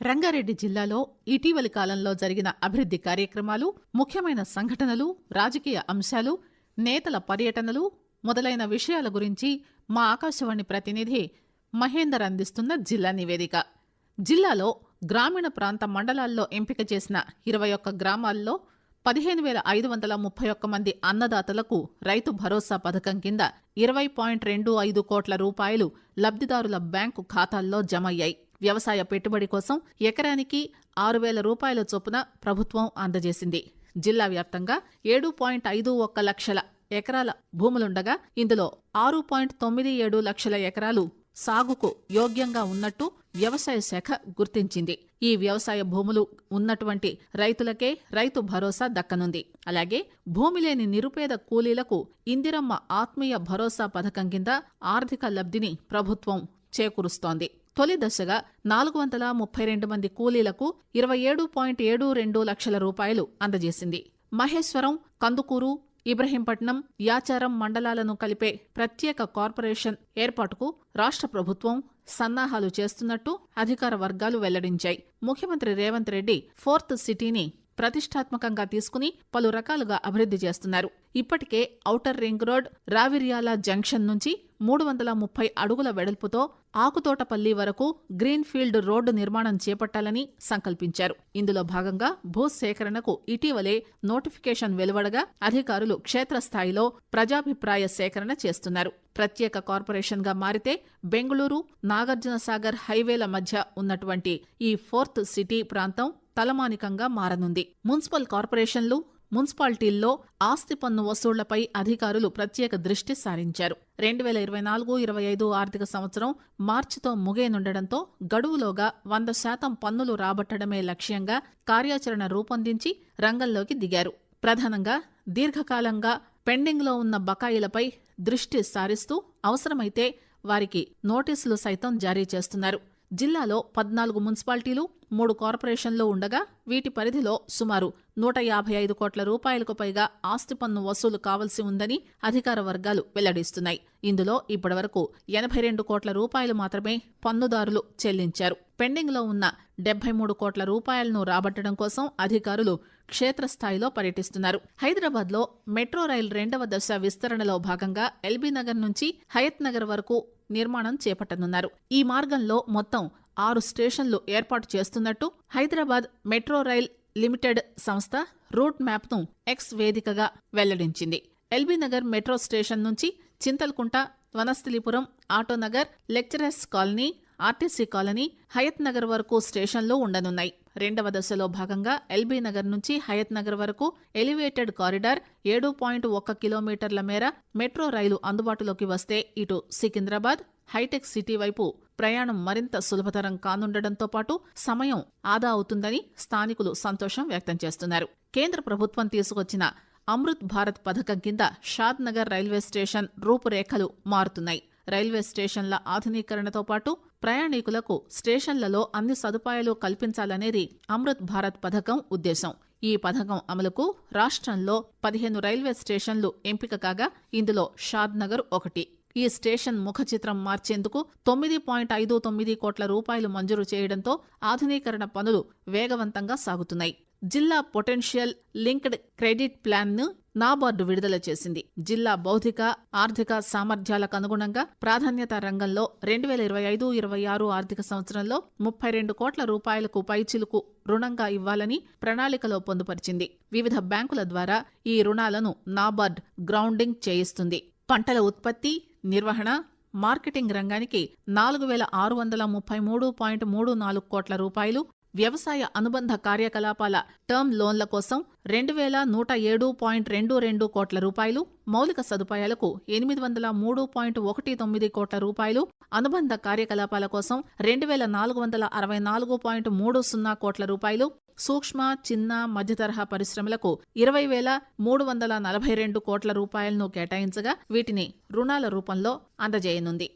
రంగారెడ్డి జిల్లాలో ఇటీవలి కాలంలో జరిగిన అభివృద్ది కార్యక్రమాలు, ముఖ్యమైన సంఘటనలు, రాజకీయ అంశాలు, నేతల పర్యటనలు మొదలైన విషయాల గురించి మా ఆకాశవాణి ప్రతినిధి మహేందర్ అందిస్తున్న జిల్లా నివేదిక. జిల్లాలో గ్రామీణ ప్రాంత మండలాల్లో ఎంపిక చేసిన 21 గ్రామాల్లో 15,531 మంది అన్నదాతలకు రైతు భరోసా పథకం కింద 20.25 కోట్ల రూపాయలు లబ్దిదారుల బ్యాంకు ఖాతాల్లో జమయ్యాయి. వ్యవసాయ పెట్టుబడి కోసం ఎకరానికి 6,000 రూపాయల చొప్పున ప్రభుత్వం అందజేసింది. జిల్లా వ్యాప్తంగా 7.51 లక్షల ఎకరాల భూములుండగా ఇందులో 6.97 లక్షల ఎకరాలు సాగుకు యోగ్యంగా ఉన్నట్టు వ్యవసాయ శాఖ గుర్తించింది. ఈ వ్యవసాయ భూములు ఉన్నటువంటి రైతులకే రైతు భరోసా దక్కనుంది. అలాగే భూమి లేని నిరుపేద కూలీలకు ఇందిరమ్మ ఆత్మీయ భరోసా పథకం కింద ఆర్థిక లబ్ధిని ప్రభుత్వం చేకూరుస్తోంది. తొలి దశగా 432 మంది కూలీలకు 27.72 లక్షల రూపాయలు అందజేసింది. మహేశ్వరం, కందుకూరు, ఇబ్రహీంపట్నం, యాచారం మండలాలను కలిపే ప్రత్యేక కార్పొరేషన్ ఏర్పాటుకు రాష్ట్ర ప్రభుత్వం సన్నాహాలు చేస్తున్నట్టు అధికార వర్గాలు వెల్లడించాయి. ముఖ్యమంత్రి రేవంత్ రెడ్డి 4th సిటీని ప్రతిష్టాత్మకంగా తీసుకుని పలు రకాలుగా అభివృద్ది చేస్తున్నారు. ఇప్పటికే outer ring road, Raviryal junction నుంచి 330 అడుగుల వెడల్పుతో ఆకుతోటపల్లి వరకు గ్రీన్ ఫీల్డ్ రోడ్డు నిర్మాణం చేపట్టాలని సంకల్పించారు. ఇందులో భాగంగా భూసేకరణకు ఇటీవలే నోటిఫికేషన్ వెలువడగా అధికారులు క్షేత్రస్థాయిలో ప్రజాభిప్రాయ సేకరణ చేస్తున్నారు. ప్రత్యేక కార్పొరేషన్ గా మారితే బెంగళూరు, నాగార్జునసాగర్ హైవేల మధ్య ఉన్నటువంటి ఈ 4th సిటీ ప్రాంతం తలమానికంగా మారనుంది. మున్సిపల్ కార్పొరేషన్లు, మున్సిపాలిటీల్లో ఆస్తి పన్ను వసూళ్లపై అధికారులు ప్రత్యేక దృష్టి సారించారు. 2024-25 ఆర్థిక సంవత్సరం మార్చితో ముగియనుండటంతో గడువులోగా 100% పన్నులు రాబట్టడమే లక్ష్యంగా కార్యాచరణ రూపొందించి రంగంలోకి దిగారు. ప్రధానంగా దీర్ఘకాలంగా పెండింగ్లో ఉన్న బకాయిలపై దృష్టి సారిస్తూ అవసరమైతే వారికి నోటీసులు సైతం జారీ చేస్తున్నారు. జిల్లాలో 14 మున్సిపాలిటీలు, 3 కార్పొరేషన్లు ఉండగా వీటి పరిధిలో సుమారు 155 కోట్ల రూపాయలకు పైగా ఆస్తి పన్ను వసూలు కావాల్సి ఉందని అధికార వర్గాలు వెల్లడిస్తున్నాయి. ఇందులో ఇప్పటివరకు 82 కోట్ల రూపాయలు మాత్రమే పన్నుదారులు చెల్లించారు. పెండింగ్లో ఉన్న 73 కోట్ల రూపాయలను రాబట్టడం కోసం అధికారులు క్షేత్రస్థాయిలో పర్యటిస్తున్నారు. హైదరాబాద్లో మెట్రో రైల్ 2వ దశ విస్తరణలో భాగంగా ఎల్బీనగర్ నుంచి హయత్ నగర్ వరకు నిర్మాణం చేపట్టనున్నారు. ఈ మార్గంలో మొత్తం 6 స్టేషన్లు ఏర్పాటు చేస్తున్నట్టు హైదరాబాద్ మెట్రో రైల్ లిమిటెడ్ సంస్థ రూట్ మ్యాప్ను ఎక్స్ వేదికగా వెల్లడించింది. ఎల్బీనగర్ మెట్రో స్టేషన్ నుంచి Chintalkunta, Vanasthalipuram, Autonagar, lecturers colony, RTC colony, Hayath Nagar వరకు స్టేషన్లు ఉండనున్నాయి. 2వ దశలో భాగంగా ఎల్బీనగర్ నుంచి హయత్ నగర్ వరకు ఎలివేటెడ్ కారిడార్ 7.1 కిలోమీటర్ల మేర మెట్రో రైలు అందుబాటులోకి వస్తే ఇటు సికింద్రాబాద్, హైటెక్ సిటీ వైపు ప్రయాణం మరింత సులభతరం కానుండటంతో పాటు సమయం ఆదా అవుతుందని స్థానికులు సంతోషం వ్యక్తం చేస్తున్నారు. కేంద్ర ప్రభుత్వం తీసుకొచ్చిన అమృత్ భారత్ పథకం కింద షాద్ నగర్ రైల్వే స్టేషన్ రూపురేఖలు మారుతున్నాయి. రైల్వే స్టేషన్ల ఆధునీకరణతో పాటు ప్రయాణికులకు స్టేషన్లలో అన్ని సదుపాయాలు కల్పించాలనేది అమృత్ భారత్ పథకం ఉద్దేశం. ఈ పథకం అమలుకు రాష్ట్రంలో 15 రైల్వే స్టేషన్లు ఎంపిక కాగా ఇందులో షాద్ నగర్ ఒకటి. ఈ స్టేషన్ ముఖ చిత్రం మార్చేందుకు 9.59 కోట్ల రూపాయలు మంజూరు చేయడంతో ఆధునీకరణ పనులు వేగవంతంగా సాగుతున్నాయి. జిల్లా పొటెన్షియల్ లింక్డ్ క్రెడిట్ ప్లాన్ ను నాబార్డు విడుదల చేసింది. జిల్లా బౌద్ధిక, ఆర్థిక సామర్థ్యాలకు అనుగుణంగా ప్రాధాన్యత రంగంలో 2025-26 ఆర్థిక సంవత్సరంలో 32 కోట్ల రూపాయలకు పైచిలుకు రుణంగా ఇవ్వాలని ప్రణాళికలో పొందుపరిచింది. వివిధ బ్యాంకుల ద్వారా ఈ రుణాలను నాబార్డ్ గ్రౌండింగ్ చేయిస్తుంది. పంటల ఉత్పత్తి, నిర్వహణ, మార్కెటింగ్ రంగానికి 4,633.34 కోట్ల రూపాయలు, వ్యవసాయ అనుబంధ కార్యకలాపాల టర్మ్ లోన్ల కోసం 2,107.22 కోట్ల రూపాయలు, మౌలిక సదుపాయాలకు 803.19 కోట్ల రూపాయలు, అనుబంధ కార్యకలాపాల కోసం 2,464.30 కోట్ల రూపాయలు, సూక్ష్మ, చిన్న, మధ్యతరహా పరిశ్రమలకు 20,342 కోట్ల రూపాయలను కేటాయించగా వీటిని రుణాల రూపంలో అందజేయనుంది.